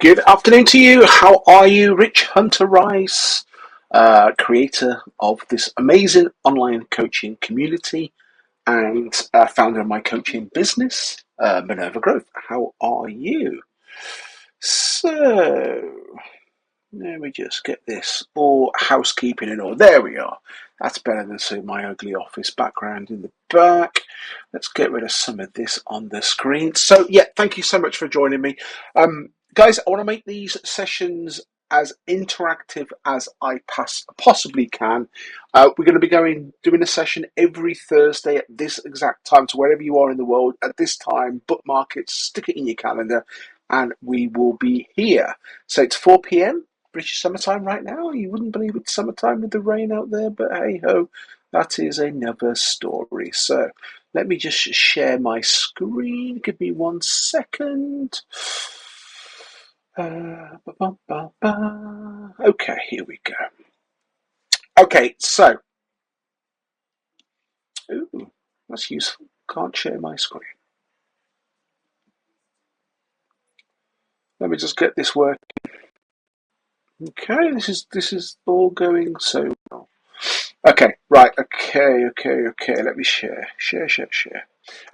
Good afternoon to you. How are you? Rich Hunter Rice, creator of this amazing online coaching community and founder of my coaching business, Minerva Growth. How are you? So, let me just get this all housekeeping in order. There we are. That's better than seeing my ugly office background in the back. Let's get rid of some of this on the screen. So, yeah, thank you so much for joining me. Guys, I want to make these sessions as interactive as I possibly can. We're going to be doing a session every Thursday at this exact time. So wherever you are in the world at this time, bookmark it, stick it in your calendar, and we will be here. So it's 4 p.m. British summertime right now. You wouldn't believe it's summertime with the rain out there, but hey ho, that is another story. So let me just share my screen. Give me 1 second. Okay, here we go. Okay, so, ooh, that's useful. Can't share my screen. Let me just get this working. Okay, this is all going so well. Okay, right. Okay. Let me share.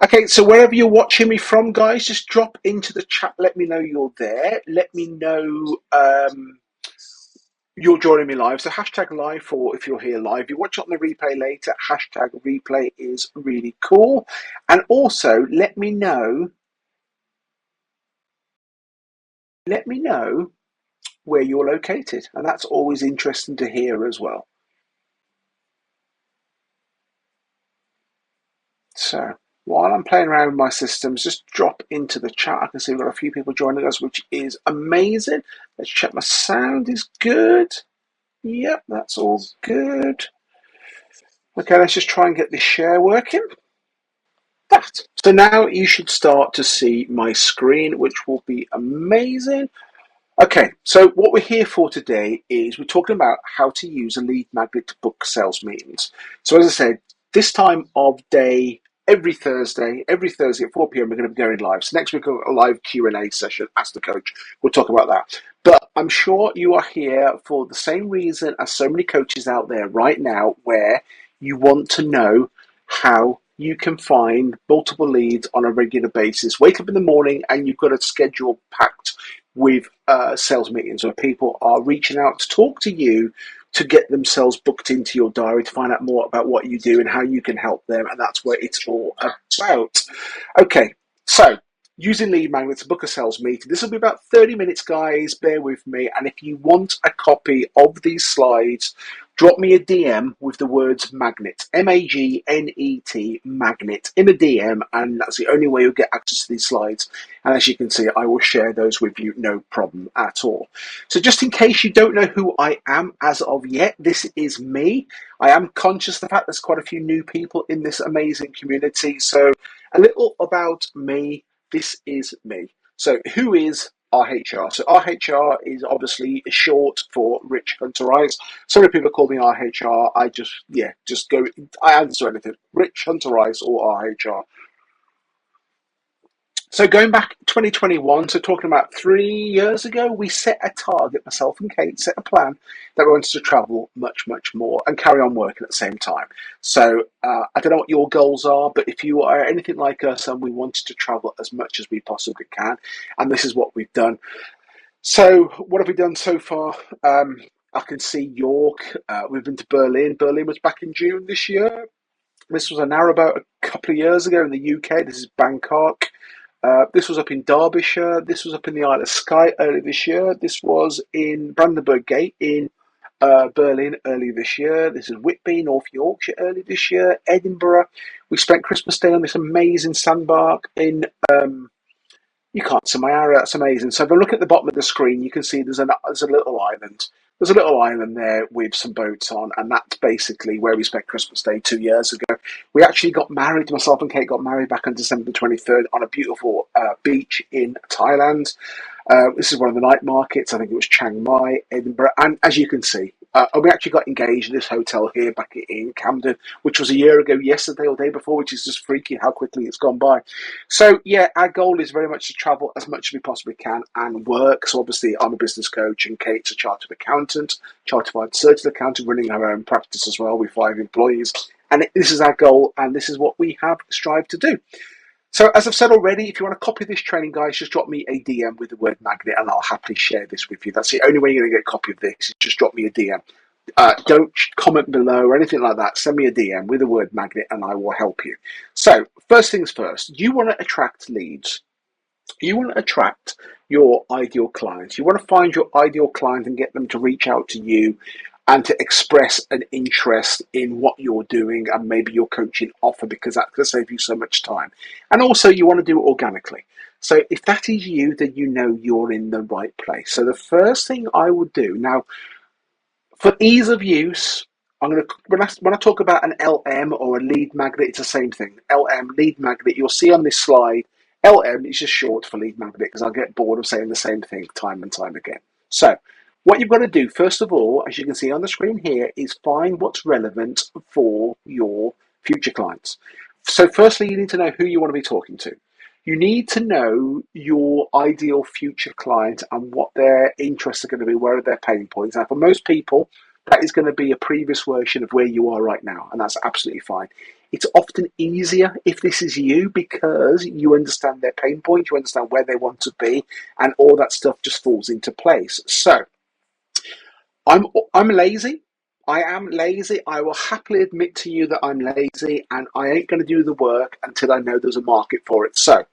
Okay, so wherever you're watching me from, guys, just drop into the chat. Let me know you're there. Let me know you're joining me live. So hashtag live for if you're here live. You watch it on the replay later. Hashtag replay is really cool. And also let me know where you're located. And that's always interesting to hear as well. So while I'm playing around with my systems, just drop into the chat. I can see we've got a few people joining us, which is amazing. Let's check my sound is good. Yep, that's all good. Okay, let's just try and get this share working. That. So now you should start to see my screen, which will be amazing. Okay, so what we're here for today is we're talking about how to use a lead magnet to book sales meetings. So as I said, this time of day, every Thursday at 4 p.m. we're going to be going live. So next week we've got a live Q&A session. Ask the coach. We'll talk about that. But I'm sure you are here for the same reason as so many coaches out there right now, where you want to know how you can find multiple leads on a regular basis. Wake up in the morning and you've got a schedule packed with sales meetings where people are reaching out to talk to you to get themselves booked into your diary to find out more about what you do and how you can help them. And that's what it's all about. Okay, so using lead magnets to book a sales meeting. This will be about 30 minutes, guys. Bear with me. And if you want a copy of these slides, drop me a DM with the words magnet, magnet, magnet, in a DM, and that's the only way you'll get access to these slides. And as you can see, I will share those with you, no problem at all. So just in case you don't know who I am as of yet, this is me. I am conscious of the fact there's quite a few new people in this amazing community. So a little about me. This is me. So who is RHR? So RHR is obviously short for Rich Hunter Rice. So many people call me RHR. I just go. I answer anything. Rich Hunter Rice or RHR. So going back 2021, so talking about 3 years ago, we set a target, myself and Kate set a plan that we wanted to travel much, much more and carry on working at the same time. So I don't know what your goals are, but if you are anything like us, and we wanted to travel as much as we possibly can, and this is what we've done. So what have we done so far? I can see York. We've been to Berlin. Berlin was back in June this year. This was a narrowboat a couple of years ago in the UK. This is Bangkok. This was up in Derbyshire. This was up in the Isle of Skye early this year. This was in Brandenburg Gate in Berlin early this year. This is Whitby, North Yorkshire early this year. Edinburgh. We spent Christmas Day on this amazing sandbar in... you can't see my arrow. That's amazing. So if I look at the bottom of the screen, you can see there's a little island. There's a little island there with some boats on, and that's basically where we spent Christmas Day 2 years ago. We actually got married. Myself and Kate got married back on December 23rd on a beautiful beach in Thailand. This is one of the night markets. I think it was Chiang Mai, Edinburgh. And as you can see, we actually got engaged in this hotel here back in Camden, which was a year ago yesterday or the day before, which is just freaky how quickly it's gone by. So, yeah, our goal is very much to travel as much as we possibly can and work. So, obviously, I'm a business coach and Kate's a chartered accountant, chartered certified accountant, running her own practice as well with 5 employees. And this is our goal, and this is what we have strived to do. So, as I've said already, if you want to copy this training, guys, just drop me a DM with the word magnet and I'll happily share this with you. That's the only way you're going to get a copy of this, is just drop me a DM. Don't comment below or anything like that. Send me a DM with the word magnet and I will help you. So, first things first, you want to attract leads. You want to attract your ideal clients. You want to find your ideal client and get them to reach out to you and to express an interest in what you're doing and maybe your coaching offer, because that's going to save you so much time. And also you want to do it organically. So if that is you, then you know you're in the right place. So the first thing I would do now, for ease of use, I'm going to when I talk about an LM or a lead magnet, it's the same thing. LM, lead magnet. You'll see on this slide, LM is just short for lead magnet because I'll get bored of saying the same thing time and time again. So what you've got to do, first of all, as you can see on the screen here, is find what's relevant for your future clients. So firstly, you need to know who you want to be talking to. You need to know your ideal future client and what their interests are going to be, where are their pain points. Now, for most people, that is going to be a previous version of where you are right now, and that's absolutely fine. It's often easier if this is you because you understand their pain points, you understand where they want to be, and all that stuff just falls into place. So, I'm lazy. I am lazy. I will happily admit to you that I'm lazy and I ain't going to do the work until I know there's a market for it. So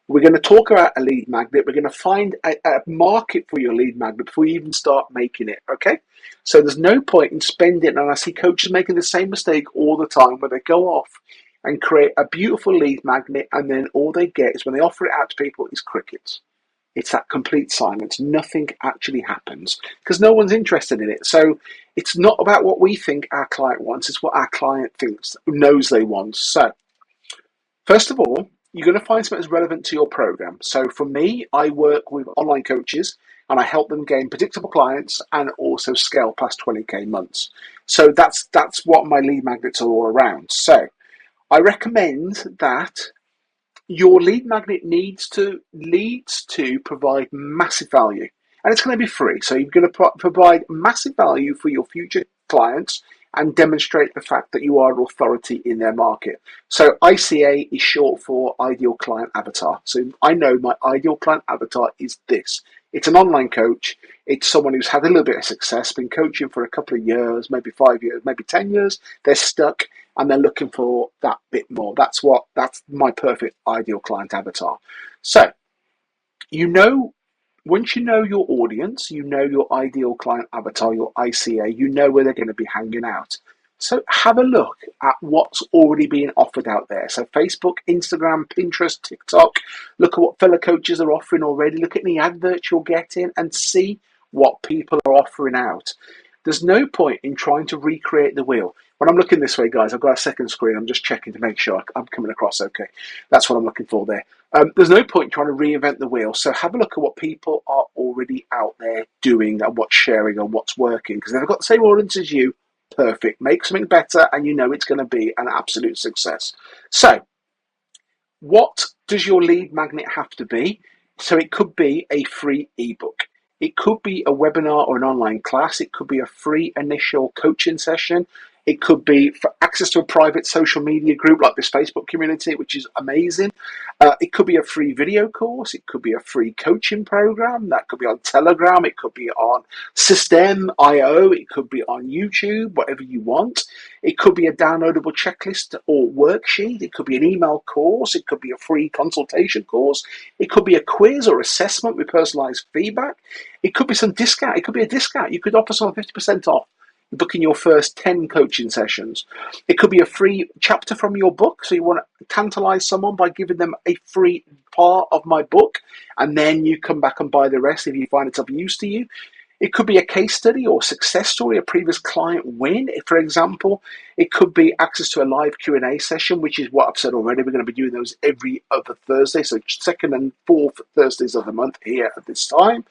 we're going to talk about a lead magnet. We're going to find a market for your lead magnet before you even start making it, okay? So there's no point in spending, and I see coaches making the same mistake all the time where they go off and create a beautiful lead magnet and then all they get is when they offer it out to people is crickets. It's that complete silence. Nothing actually happens because no one's interested in it. So it's not about what we think our client wants. It's what our client thinks, knows they want. So first of all, you're going to find something that's relevant to your program. So for me, I work with online coaches and I help them gain predictable clients and also scale past 20K months. So that's what my lead magnets are all around. So I recommend that your lead magnet needs to provide massive value, and it's going to be free. So you're going to provide massive value for your future clients and demonstrate the fact that you are an authority in their market. So ICA is short for Ideal Client Avatar. So I know my ideal client avatar is this. It's an online coach. It's someone who's had a little bit of success, been coaching for a couple of years, maybe 5 years, maybe 10 years. They're stuck and they're looking for that bit more. That's my perfect ideal client avatar. So, once you know your audience, you know your ideal client avatar, your ICA, you know where they're going to be hanging out. So have a look at what's already being offered out there. So Facebook, Instagram, Pinterest, TikTok, look at what fellow coaches are offering already. Look at the adverts you're getting and see what people are offering out. There's no point in trying to recreate the wheel. When I'm looking this way, guys, I've got a second screen. I'm just checking to make sure I'm coming across okay. That's what I'm looking for there. There's no point in trying to reinvent the wheel. So have a look at what people are already out there doing and what's sharing and what's working. Because if they've got the same audience as you, perfect. Make something better and you know it's going to be an absolute success. So what does your lead magnet have to be? So it could be a free ebook. It could be a webinar or an online class. It could be a free initial coaching session. It could be for access to a private social media group like this Facebook community, which is amazing. It could be a free video course. It could be a free coaching program. That could be on Telegram. It could be on System.io. It could be on YouTube, whatever you want. It could be a downloadable checklist or worksheet. It could be an email course. It could be a free consultation course. It could be a quiz or assessment with personalized feedback. It could be some discount. It could be a discount. You could offer someone 50% off booking your first 10 coaching sessions. It could be a free chapter from your book. So you want to tantalize someone by giving them a free part of my book, and then you come back and buy the rest if you find it's of use to you. It could be a case study or success story, a previous client win, for example. It could be access to a live Q&A session, which is what I've said already. We're going to be doing those every other Thursday, so second and fourth Thursdays of the month here at this time.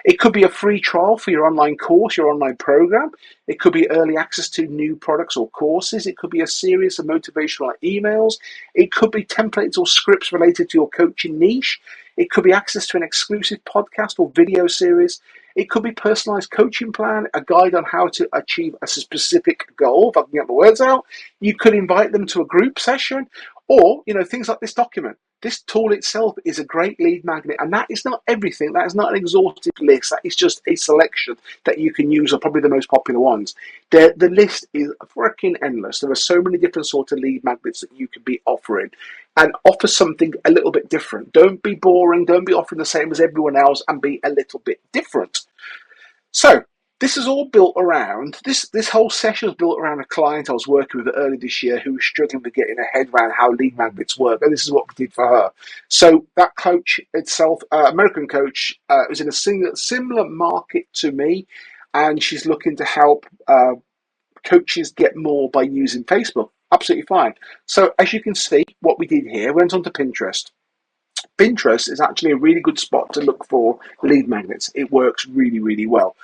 It could be a free trial for your online course, your online program. It could be early access to new products or courses. It could be a series of motivational emails. It could be templates or scripts related to your coaching niche. It could be access to an exclusive podcast or video series. It could be personalized coaching plan, a guide on how to achieve a specific goal, if I can get my words out. You could invite them to a group session, or, things like this document. This tool itself is a great lead magnet, and that is not everything. That is not an exhaustive list. That is just a selection that you can use, or probably the most popular ones. The list is freaking endless. There are so many different sorts of lead magnets that you could be offering, and offer something a little bit different. Don't be boring. Don't be offering the same as everyone else, and be a little bit different. So this is all built around, this whole session was built around a client I was working with early this year who was struggling with getting her head around how lead magnets work, and this is what we did for her. So that coach itself, American coach, is in a similar market to me, and she's looking to help coaches get more by using Facebook. Absolutely fine. So as you can see, what we did here, we went onto Pinterest. Pinterest is actually a really good spot to look for lead magnets. It works really, really well.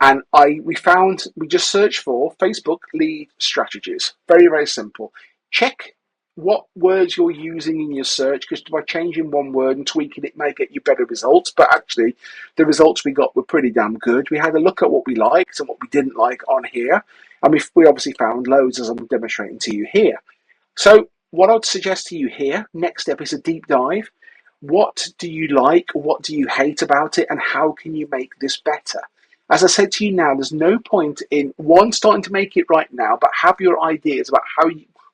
And we just searched for Facebook lead strategies. Very, very simple. Check what words you're using in your search, because by changing one word and tweaking it may get you better results. But actually, the results we got were pretty damn good. We had a look at what we liked and what we didn't like on here. And we obviously found loads, as I'm demonstrating to you here. So what I'd suggest to you here, next step, is a deep dive. What do you like? What do you hate about it? And how can you make this better? As I said to you now, there's no point in starting to make it right now, but have your ideas about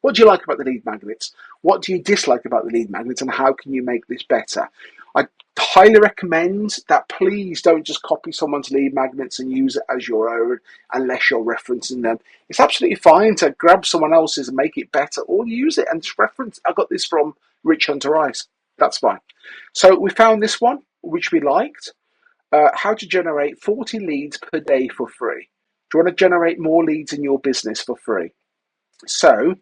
what do you like about the lead magnets? What do you dislike about the lead magnets? And how can you make this better? I highly recommend that please don't just copy someone's lead magnets and use it as your own unless you're referencing them. It's absolutely fine to grab someone else's and make it better, or use it and just reference. I got this from Rich Hunter Rice. That's fine. So we found this one, which we liked. How to generate 40 leads per day for free. Do you want to generate more leads in your business for free? So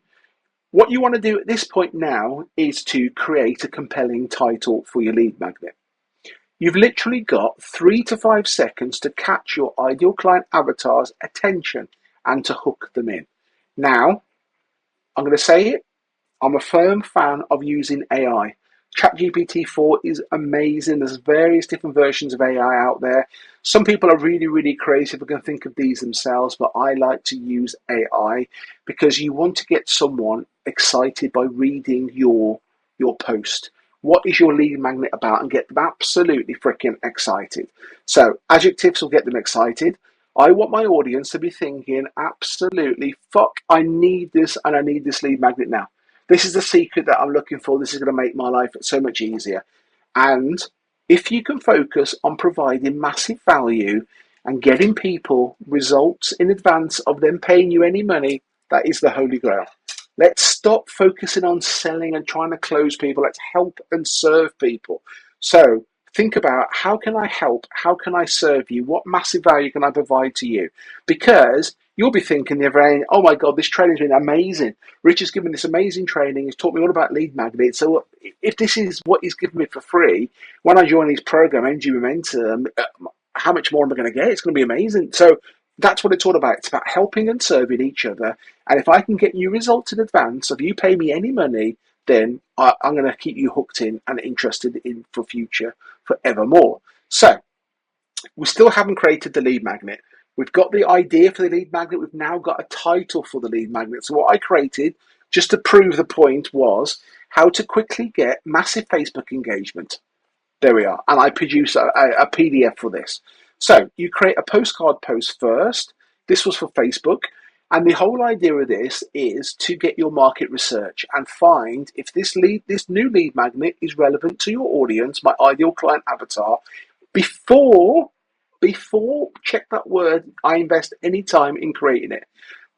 what you want to do at this point now is to create a compelling title for your lead magnet. You've literally got 3 to 5 seconds to catch your ideal client avatar's attention and to hook them in. Now, I'm going to say it. I'm a firm fan of using AI. ChatGPT-4 is amazing. There's various different versions of AI out there. Some people are really, really creative and can think of these themselves, but I like to use AI because you want to get someone excited by reading your post. What is your lead magnet about? And get them absolutely freaking excited. So adjectives will get them excited. I want my audience to be thinking, absolutely, fuck, I need this, and I need this lead magnet now. This is the secret that I'm looking for. This is going to make my life so much easier. And if you can focus on providing massive value and getting people results in advance of them paying you any money, that is the holy grail. Let's stop focusing on selling and trying to close people. Let's help and serve people. So think about, how can I help? How can I serve you? What massive value can I provide to you? Because you'll be thinking the other end, oh my God, this training's been amazing. Rich has given this amazing training. He's taught me all about lead magnets. So if this is what he's given me for free, when I join his program, NG Momentum, how much more am I going to get? It's going to be amazing. So that's what it's all about. It's about helping and serving each other. And if I can get you results in advance, if you pay me any money, then I'm going to keep you hooked in and interested in for future forevermore. So we still haven't created the lead magnet. We've got the idea for the lead magnet. We've now got a title for the lead magnet. So what I created, just to prove the point, was how to quickly get massive Facebook engagement. There we are. And I produce a PDF for this. So you create a postcard post first. This was for Facebook. And the whole idea of this is to get your market research and find if this new lead magnet is relevant to your audience, my ideal client avatar, before check that word, I invest any time in creating it.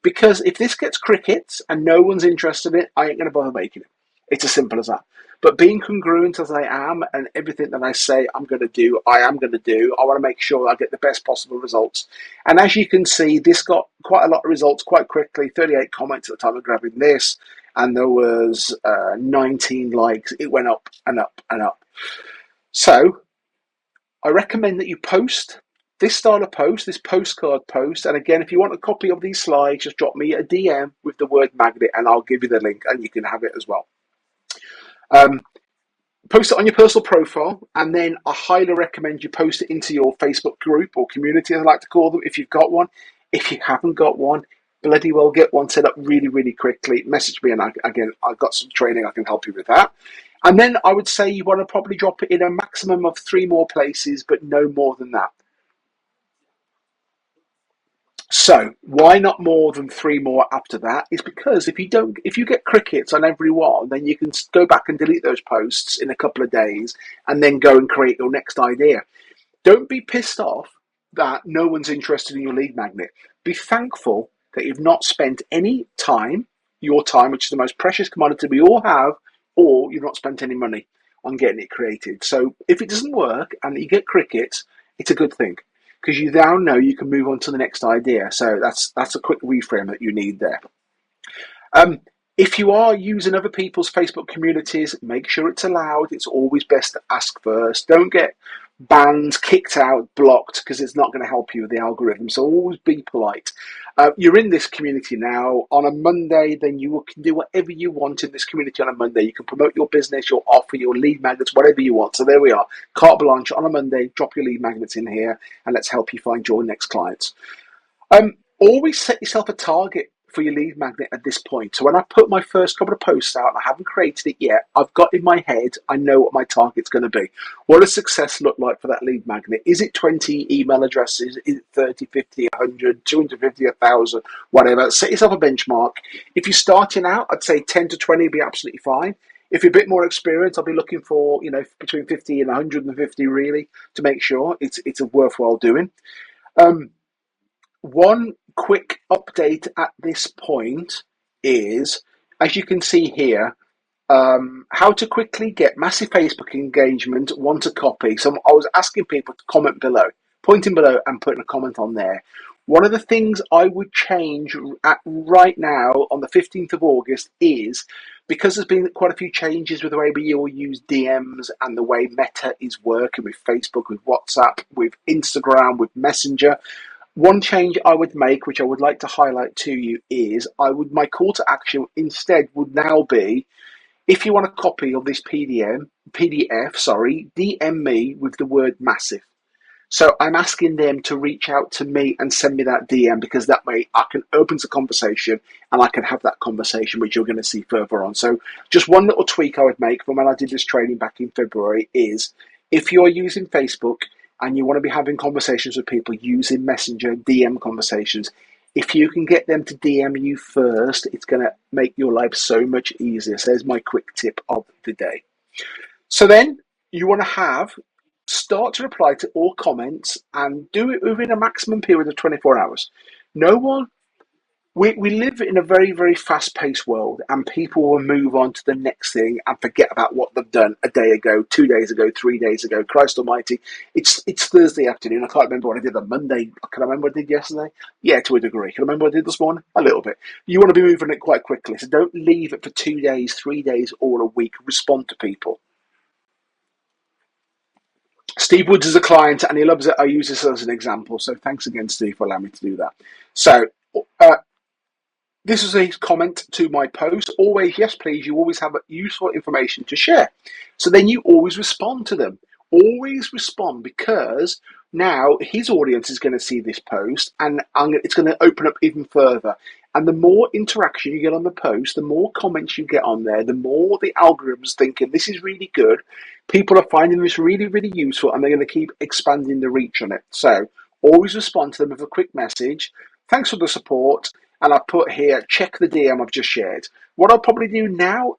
Because if this gets crickets and no one's interested in it, I ain't going to bother making it. It's as simple as that. But being congruent as I am and everything that I say I'm going to do, I am going to do. I want to make sure I get the best possible results. And as you can see, this got quite a lot of results quite quickly. 38 comments at the time of grabbing this, and there was 19 likes. It went up and up and up. So I recommend that you post this style of post, this postcard post. And again, if you want a copy of these slides, just drop me a DM with the word magnet and I'll give you the link and you can have it as well. Post it on your personal profile, and then I highly recommend you post it into your Facebook group or community, I like to call them, if you've got one. If you haven't got one, bloody well get one set up really, really quickly. Message me, and again, I've got some training, I can help you with that. And then I would say you want to probably drop it in a maximum of 3 more places, but no more than that. So why not more than 3 more after that? Is because if you get crickets on every one, then you can go back and delete those posts in a couple of days and then go and create your next idea. Don't be pissed off that no one's interested in your lead magnet. Be thankful that you've not spent any time, your time, which is the most precious commodity we all have, or you've not spent any money on getting it created. So if it doesn't work and you get crickets, it's a good thing, because you now know you can move on to the next idea. So that's a quick reframe that you need there. If you are using other people's Facebook communities, make sure it's allowed. It's always best to ask first. Don't get banned, kicked out, blocked, because it's not going to help you with the algorithm. So always be polite. You're in this community now. On a Monday, then you can do whatever you want in this community on a Monday. You can promote your business, your offer, your lead magnets, whatever you want. So there we are. Carte blanche on a Monday. Drop your lead magnets in here and let's help you find your next clients. Always set yourself a target for your lead magnet at this point. So when I put my first couple of posts out and I haven't created it yet, I've got in my head, I know what my target's going to be. What does success look like for that lead magnet? Is it 20 email addresses? Is it 30, 50, 100, 250, 1,000, whatever? Set yourself a benchmark. If you're starting out, I'd say 10 to 20 would be absolutely fine. If you're a bit more experienced, I'll be looking for, between 50 and 150 really, to make sure it's a worthwhile doing. One quick update at this point is, as you can see here, how to quickly get massive Facebook engagement, want a copy. So I was asking people to comment below, pointing below and putting a comment on there. One of the things I would change right now on the 15th of August is, because there's been quite a few changes with the way we all use DMs and the way Meta is working with Facebook, with WhatsApp, with Instagram, with Messenger. One change I would make, which I would like to highlight to you, is my call to action instead would now be, if you want a copy of this PDF, DM me with the word massive. So I'm asking them to reach out to me and send me that DM, because that way I can open the conversation and I can have that conversation, which you're going to see further on. So just one little tweak I would make from when I did this training back in February is, if you're using Facebook and you want to be having conversations with people using Messenger, DM conversations, if you can get them to DM you first, it's going to make your life so much easier. So there's my quick tip of the day. So then you want to start to reply to all comments and do it within a maximum period of 24 hours. We live in a very, very fast-paced world, and people will move on to the next thing and forget about what they've done a day ago, 2 days ago, 3 days ago. Christ almighty, it's Thursday afternoon. I can't remember what I did on Monday. Can I remember what I did yesterday? Yeah, to a degree. Can I remember what I did this morning? A little bit. You want to be moving it quite quickly, so don't leave it for 2 days, 3 days, or a week. Respond to people. Steve Woods is a client and he loves it. I use this as an example. So thanks again, Steve, for allowing me to do that. So this is a comment to my post. Always, yes, please. You always have useful information to share. So then you always respond to them. Always respond, because now his audience is going to see this post and it's going to open up even further. And the more interaction you get on the post, the more comments you get on there, the more the algorithm's thinking this is really good. People are finding this really, really useful, and they're going to keep expanding the reach on it. So always respond to them with a quick message. Thanks for the support. And I put here, check the DM I've just shared. What I'll probably do now,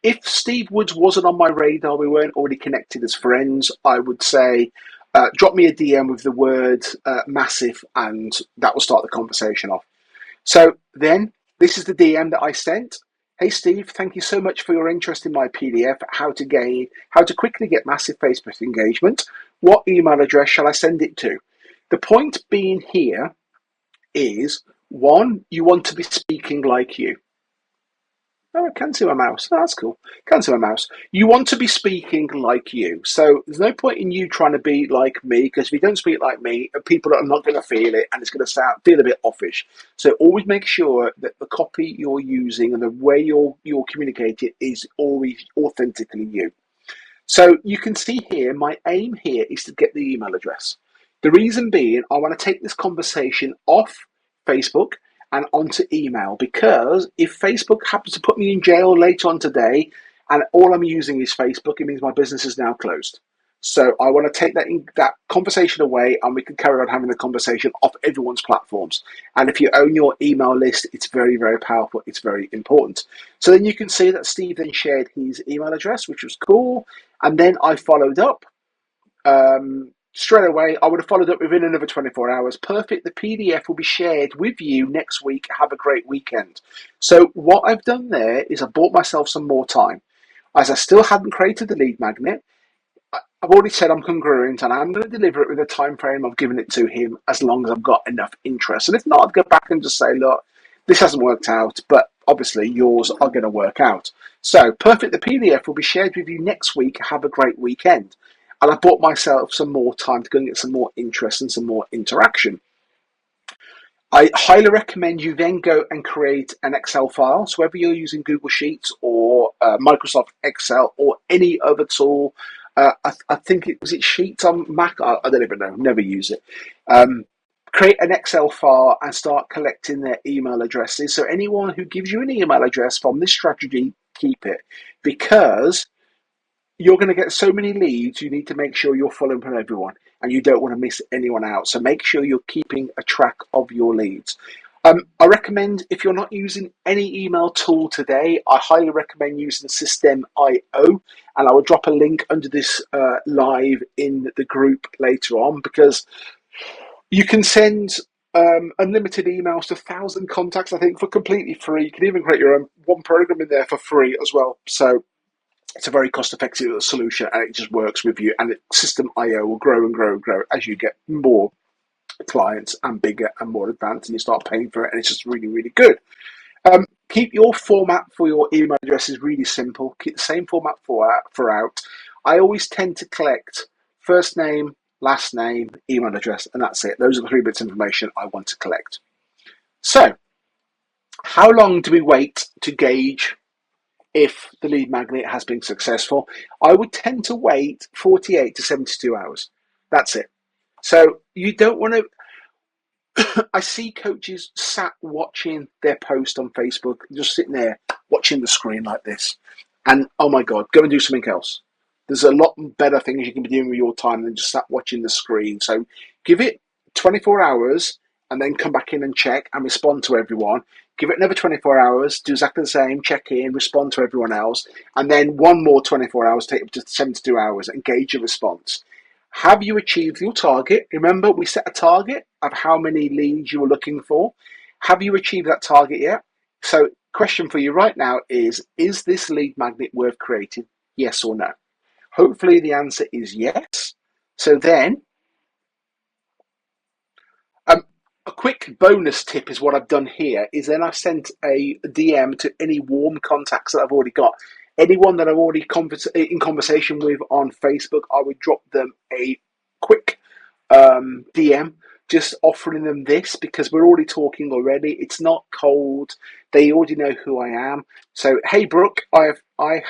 if Steve Woods wasn't on my radar, we weren't already connected as friends, I would say, drop me a DM with the word massive, and that will start the conversation off. So then, this is the DM that I sent. Hey Steve, thank you so much for your interest in my PDF, how to quickly get massive Facebook engagement. What email address shall I send it to? The point being here is, one, you want to be speaking like you. Oh, I can see my mouse. Oh, that's cool. Can see my mouse. You want to be speaking like you. So there's no point in you trying to be like me, because if you don't speak like me, people are not going to feel it, and it's going to feel a bit offish. So always make sure that the copy you're using and the way you're communicating is always authentically you. So you can see here, my aim here is to get the email address. The reason being, I want to take this conversation off Facebook and onto email, because if Facebook happens to put me in jail later on today and all I'm using is Facebook, it means my business is now closed. So I want to take that conversation away, and we can carry on having the conversation off everyone's platforms. And if you own your email list, it's very, very powerful. It's very important. So then you can see that Steve then shared his email address, which was cool. And then I followed up straight away. I would have followed up within another 24 hours. Perfect. The PDF will be shared with you next week. Have a great weekend. So what I've done there is I bought myself some more time. As I still hadn't created the lead magnet, I've already said I'm congruent, and I'm going to deliver it with the time frame I've given it to him, as long as I've got enough interest. And if not, I'd go back and just say, look, this hasn't worked out, but obviously yours are going to work out. So, perfect. The PDF will be shared with you next week. Have a great weekend. And I bought myself some more time to go and get some more interest and some more interaction. I highly recommend you then go and create an Excel file. So whether you're using Google Sheets or Microsoft Excel or any other tool, I think it was Sheets on Mac. I don't even know. Never use it. Create an Excel file and start collecting their email addresses. So anyone who gives you an email address from this strategy, keep it, because you're going to get so many leads. You need to make sure you're following from everyone, and you don't want to miss anyone out. So make sure you're keeping a track of your leads. I recommend, if you're not using any email tool today, I highly recommend using System.io, and I will drop a link under this live in the group later on, because you can send unlimited emails to 1,000 contacts, I think, for completely free. You can even create your own one program in there for free as well. So it's a very cost-effective solution, and it just works with you. And System.io will grow and grow and grow as you get more clients and bigger and more advanced, and you start paying for it, and it's just really, really good. Keep your format for your email addresses really simple. Keep the same format for out. I always tend to collect first name, last name, email address, and that's it. Those are the 3 bits of information I want to collect. So, how long do we wait to gauge if the lead magnet has been successful? I would tend to wait 48 to 72 hours. That's it. So you don't want to. I see coaches sat watching their post on Facebook, just sitting there watching the screen like this. And oh my God, go and do something else. There's a lot better things you can be doing with your time than just sat watching the screen. So give it 24 hours and then come back in and check and respond to everyone. Give it another 24 hours, do exactly the same, check in, respond to everyone else, and then one more 24 hours, take up to 72 hours, and gauge your response. Have you achieved your target? Remember, we set a target of how many leads you were looking for. Have you achieved that target yet? So, question for you right now is this lead magnet worth creating? Yes or no? Hopefully the answer is yes. So then, a quick bonus tip is what I've done here is then I've sent a DM to any warm contacts that I've already got. Anyone that I've already in conversation with on Facebook, I would drop them a quick DM, just offering them this, because we're already talking already. It's not cold. They already know who I am. So, hey, Brooke, I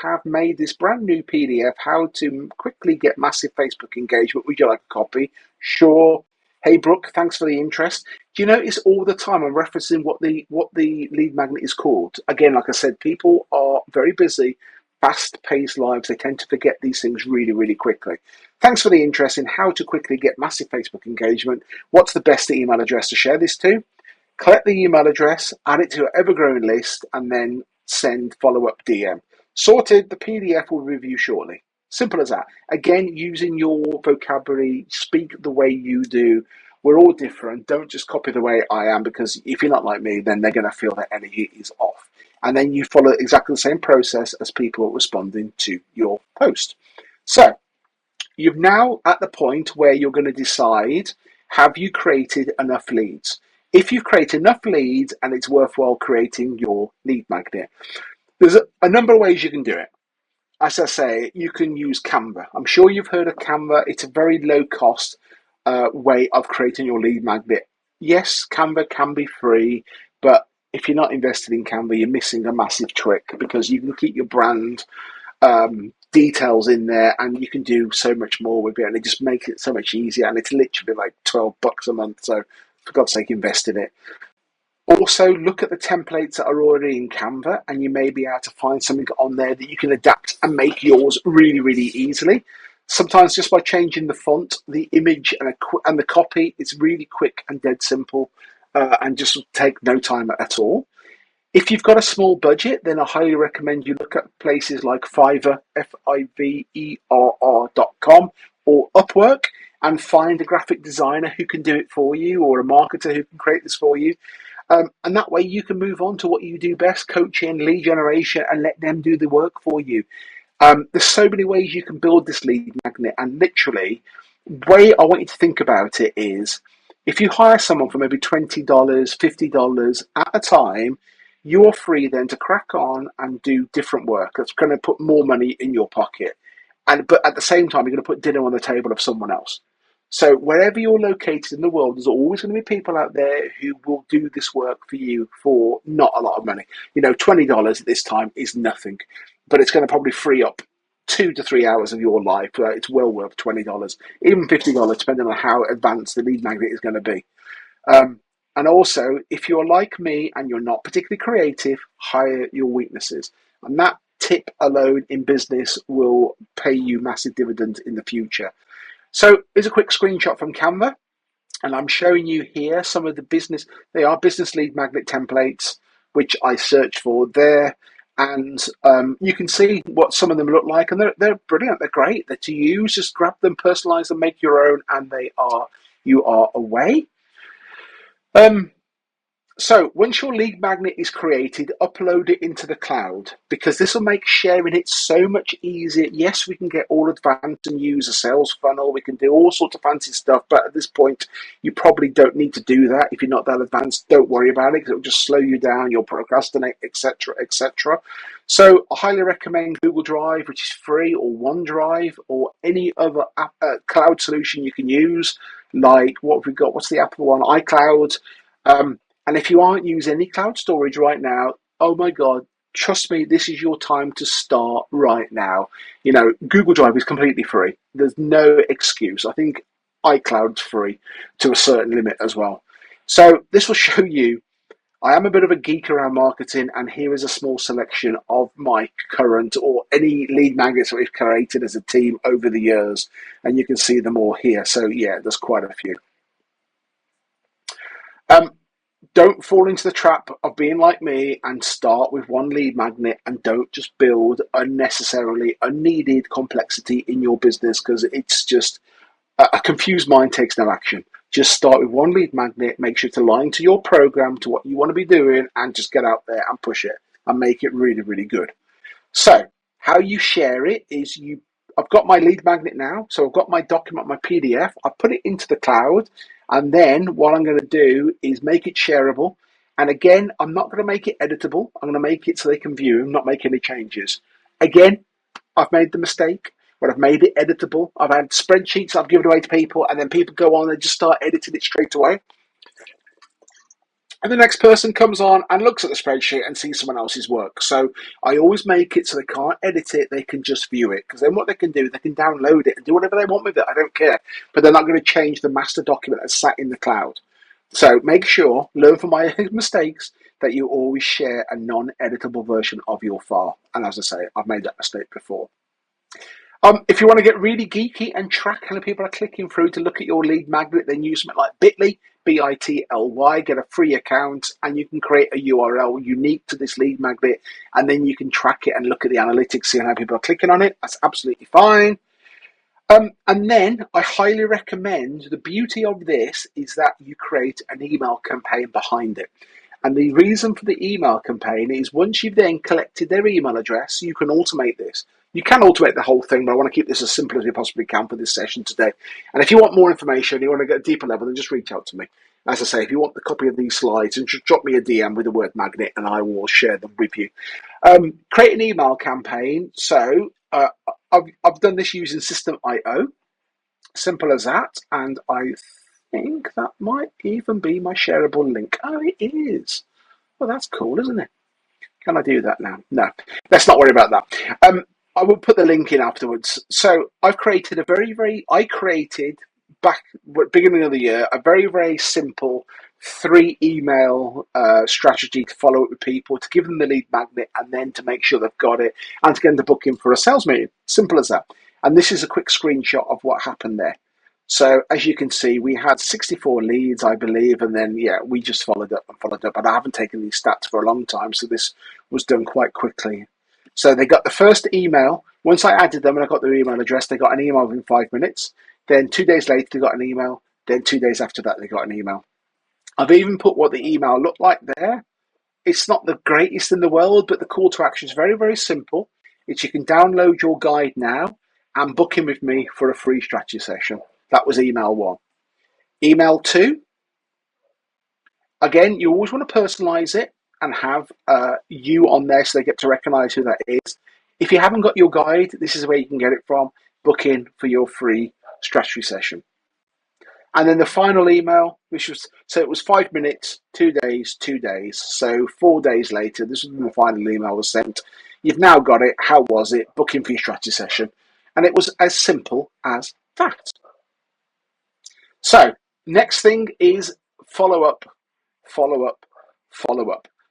have made this brand new PDF, how to quickly get massive Facebook engagement. Would you like a copy? Sure. Hey, Brooke, thanks for the interest. Do you notice all the time I'm referencing what the lead magnet is called? Again, like I said, people are very busy, fast-paced lives. They tend to forget these things really, really quickly. Thanks for the interest in how to quickly get massive Facebook engagement. What's the best email address to share this to? Collect the email address, add it to your ever-growing list, and then send follow-up DM. Sorted, the PDF will review shortly. Simple as that. Again, using your vocabulary, speak the way you do. We're all different. Don't just copy the way I am, because if you're not like me, then they're going to feel that energy is off. And then you follow exactly the same process as people responding to your post. So you're now at the point where you're going to decide, have you created enough leads? If you've created enough leads and it's worthwhile creating your lead magnet, there's a number of ways you can do it. As I say, you can use Canva. I'm sure you've heard of Canva. It's a very low cost way of creating your lead magnet. Yes, Canva can be free, but if you're not invested in Canva, you're missing a massive trick, because you can keep your brand details in there and you can do so much more with it, and it just makes it so much easier. And it's literally like $12 a month. So for God's sake, invest in it. Also, look at the templates that are already in Canva, and you may be able to find something on there that you can adapt and make yours really, really easily. Sometimes just by changing the font, the image, and the copy, it's really quick and dead simple, and just take no time at all. If you've got a small budget, then I highly recommend you look at places like Fiverr, Fiverr.com, or Upwork, and find a graphic designer who can do it for you, or a marketer who can create this for you. And that way you can move on to what you do best, coaching, lead generation, and let them do the work for you. There's so many ways you can build this lead magnet, and literally, the way I want you to think about it is, if you hire someone for maybe $20, $50 at a time, you're free then to crack on and do different work that's going to put more money in your pocket. But at the same time, you're going to put dinner on the table of someone else. So wherever you're located in the world, there's always going to be people out there who will do this work for you for not a lot of money. $20 at this time is nothing, but it's going to probably free up 2 to 3 hours of your life. It's well worth $20, even $50, depending on how advanced the lead magnet is going to be. And also, if you're like me and you're not particularly creative, hire your weaknesses. And that tip alone in business will pay you massive dividends in the future. So here's a quick screenshot from Canva, and I'm showing you here some of the business lead magnet templates, which I searched for there. And you can see what some of them look like, and they're brilliant. They're great. They're to use. Just grab them, personalize them, make your own, and you are away. So once your lead magnet is created, upload it into the cloud, because this will make sharing it so much easier. Yes, we can get all advanced and use a sales funnel. We can do all sorts of fancy stuff, but at this point, you probably don't need to do that. If you're not that advanced, don't worry about it, because it'll just slow you down. You'll procrastinate, etc., etc. So I highly recommend Google Drive, which is free, or OneDrive, or any other cloud solution you can use. Like, what have we got? What's the Apple one? iCloud. And if you aren't using any cloud storage right now, oh my God, trust me, this is your time to start right now. Google Drive is completely free. There's no excuse. I think iCloud's free to a certain limit as well. So this will show you, I am a bit of a geek around marketing, and here is a small selection of my current or any lead magnets that we've created as a team over the years. And you can see them all here. So yeah, there's quite a few. Don't fall into the trap of being like me and start with one lead magnet, and don't just build unnecessarily unneeded complexity in your business, because it's just a confused mind takes no action. Just start with one lead magnet, make sure to align to your program, to what you want to be doing, and just get out there and push it and make it really, really good. So how you share it is, I've got my lead magnet now, so I've got my document, my PDF, I put it into the cloud, and then what I'm going to do is make it shareable. And again, I'm not going to make it editable. I'm going to make it so they can view and not make any changes. Again, I've made the mistake when I've made it editable. I've had spreadsheets I've given away to people, and then people go on and just start editing it straight away. And the next person comes on and looks at the spreadsheet and sees someone else's work. So I always make it so they can't edit it, they can just view it. Because then what they can do, they can download it and do whatever they want with it. I don't care. But they're not going to change the master document that's sat in the cloud. So make sure, learn from my mistakes, that you always share a non-editable version of your file. And as I say, I've made that mistake before. If you want to get really geeky and track how many people are clicking through to look at your lead magnet, then use something like Bitly, Bitly, get a free account, and you can create a URL unique to this lead magnet, and then you can track it and look at the analytics, see how people are clicking on it. That's absolutely fine. And then I highly recommend, the beauty of this is that you create an email campaign behind it. And the reason for the email campaign is once you've then collected their email address, you can automate this. You can automate the whole thing, but I want to keep this as simple as we possibly can for this session today. And if you want more information, you want to get a deeper level, then just reach out to me. As I say, if you want the copy of these slides, and just drop me a DM with the word magnet and I will share them with you. Create an email campaign. So I've done this using System.io. Simple as that. And I think that might even be my shareable link. Oh, it is. Well, that's cool, isn't it? Can I do that now? No, let's not worry about that. I will put the link in afterwards. So I've created I created back beginning of the year, a very simple 3 email strategy to follow up with people, to give them the lead magnet, and then to make sure they've got it, and to get them to book in for a sales meeting. Simple as that. And this is a quick screenshot of what happened there. So as you can see, we had 64 leads, I believe, and then, we just followed up. And I haven't taken these stats for a long time, so this was done quite quickly. So they got the first email. Once I added them and I got their email address, they got an email within 5 minutes. Then 2 days later, they got an email. Then 2 days after that, they got an email. I've even put what the email looked like there. It's not the greatest in the world, but the call to action is very simple. It's you can download your guide now and book in with me for a free strategy session. That was email 1. Email 2, again, you always want to personalize it and have you on there so they get to recognize who that is. If you haven't got your guide, this is where you can get it from. Book in for your free strategy session. And then the final email, it was 5 minutes, 2 days, 2 days. So 4 days later, this was when the final email was sent. You've now got it. How was it? Book in for your strategy session. And it was as simple as that. So next thing is follow up.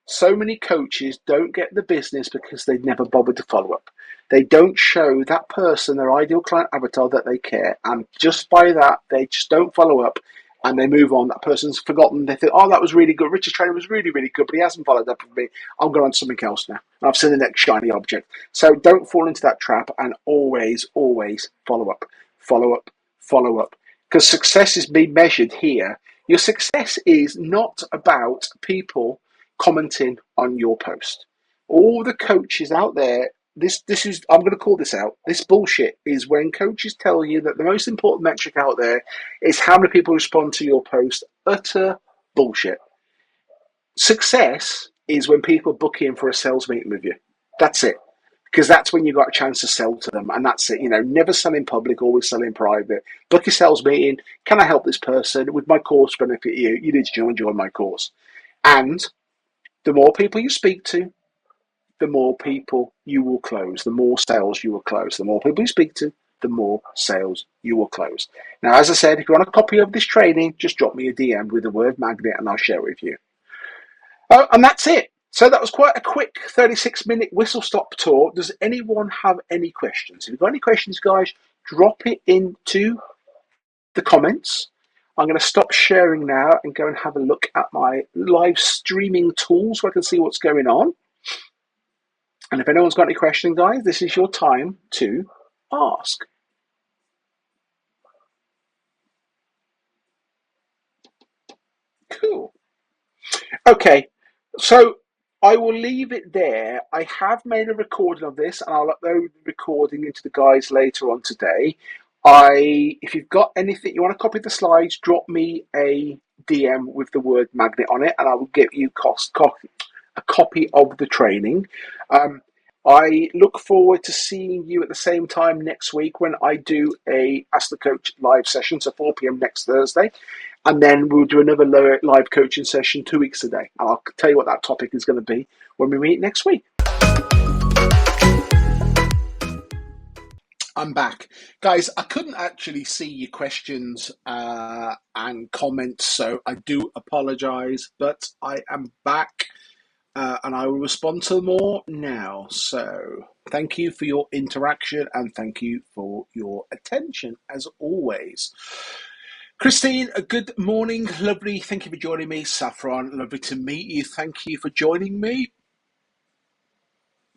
So many coaches don't get the business because they never bothered to follow up. They don't show that person, their ideal client avatar, that they care. And just by that, they just don't follow up and they move on. That person's forgotten. They think, oh, that was really good. Richard's training was really good, but he hasn't followed up with me. I'll go on to something else now. And I've seen the next shiny object. So don't fall into that trap and always follow up. Because success is being measured here. Your success is not about people commenting on your post. All the coaches out there, this is, I'm going to call this out. This bullshit is when coaches tell you that the most important metric out there is how many people respond to your post. Utter bullshit. Success is when people book in for a sales meeting with you. That's it. Because that's when you got a chance to sell to them, and that's it. Never sell in public, always sell in private. Book a sales meeting. Can I help this person? Would my course benefit you? You need to join my course. And the more people you speak to, the more people you will close, the more sales you will close. The more people you speak to, the more sales you will close. Now, as I said, if you want a copy of this training, just drop me a DM with the word magnet and I'll share it with you. And that's it. So that was quite a quick 36-minute whistle-stop tour. Does anyone have any questions? If you've got any questions, guys, drop it into the comments. I'm going to stop sharing now and go and have a look at my live streaming tool so I can see what's going on. And if anyone's got any questions, guys, this is your time to ask. Cool. Okay, so I will leave it there. I have made a recording of this and I'll upload the recording into the guys later on today. If you've got anything, you want to copy the slides, drop me a DM with the word magnet on it and I will get you a copy of the training. I look forward to seeing you at the same time next week when I do a Ask the Coach live session, so 4 p.m. next Thursday. And then we'll do another live coaching session 2 weeks a day. And I'll tell you what that topic is going to be when we meet next week. I'm back. Guys, I couldn't actually see your questions and comments, so I do apologize, but I am back and I will respond to more now. So thank you for your interaction and thank you for your attention as always. Christine, good morning. Lovely. Thank you for joining me. Saffron, lovely to meet you. Thank you for joining me.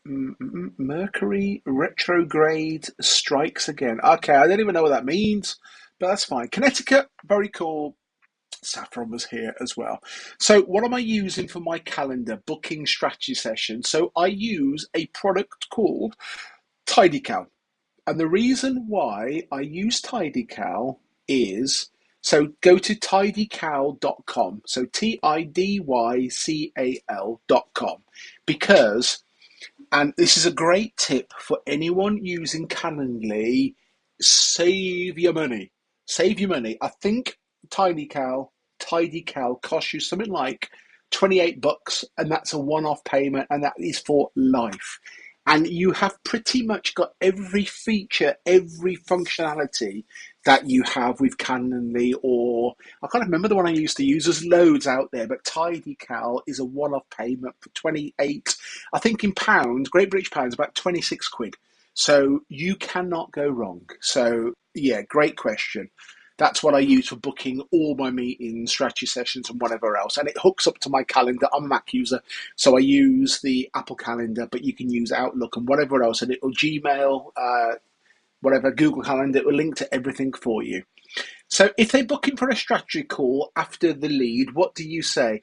Mercury retrograde strikes again. Okay, I don't even know what that means, but that's fine. Connecticut, very cool. Saffron was here as well. So what am I using for my calendar booking strategy session? So I use a product called TidyCal. And the reason why I use TidyCal is, so go to tidycal.com. So tidycal.com, because, and this is a great tip for anyone using Calendly, save your money. Save your money. I think TidyCal costs you something like $28, and that's a one-off payment, and that is for life. And you have pretty much got every feature, every functionality that you have with Calendly, or I can't remember the one I used to use. There's loads out there, but TidyCal is a one-off payment for 28, I think in pounds, Great British pounds, about 26 quid. So you cannot go wrong. So yeah, great question. That's what I use for booking all my meetings, strategy sessions, and whatever else. And it hooks up to my calendar. I'm a Mac user, so I use the Apple Calendar, but you can use Outlook and whatever else. And it'll Gmail, whatever, Google Calendar, it will link to everything for you. So if they're booking for a strategy call after the lead, what do you say?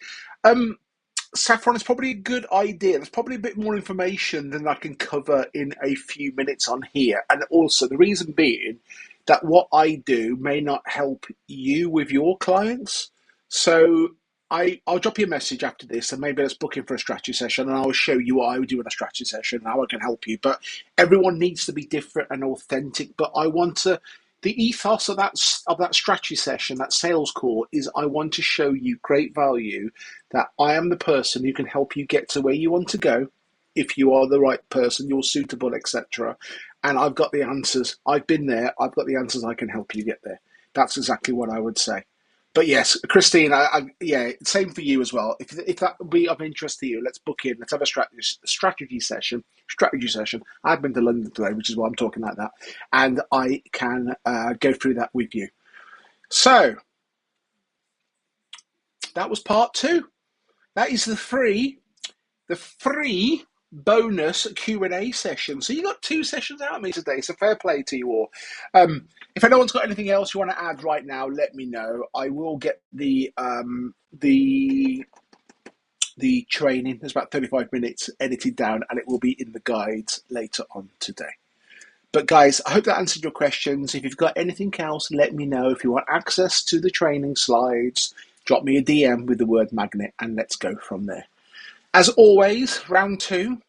Saffron, is probably a good idea. There's probably a bit more information than I can cover in a few minutes on here. And also, the reason being that what I do may not help you with your clients. So I'll drop you a message after this, and maybe let's book in for a strategy session, and I'll show you what I would do in a strategy session and how I can help you. But everyone needs to be different and authentic. But I want to, the ethos of that strategy session, that sales call, is I want to show you great value, that I am the person who can help you get to where you want to go. If you are the right person, you're suitable, etc. And I've got the answers. I've been there. I've got the answers. I can help you get there. That's exactly what I would say. But yes, Christine, yeah, same for you as well. If that would be of interest to you, let's book in. Let's have a strategy session. Strategy session. I've been to London today, which is why I'm talking like that, and I can go through that with you. So that was part 2. That is the free bonus Q&A session. So you got 2 sessions out of me today, so fair play to you all. If anyone's got anything else you want to add right now, let me know. I will get the training. There's about 35 minutes edited down, and it will be in the guides later on today. But guys, I hope that answered your questions. If you've got anything else, let me know. If you want access to the training slides, drop me a DM with the word magnet, and let's go from there. As always, round 2,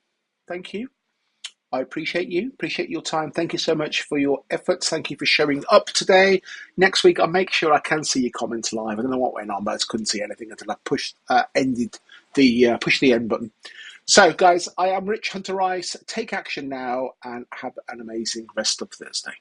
thank you. I appreciate you, appreciate your time. Thank you so much for your efforts. Thank you for showing up today. Next week, I'll make sure I can see your comments live. I don't know what went on, but I just couldn't see anything until I pushed the end button. So, guys, I am Rich Hunter Rice. Take action now and have an amazing rest of Thursday.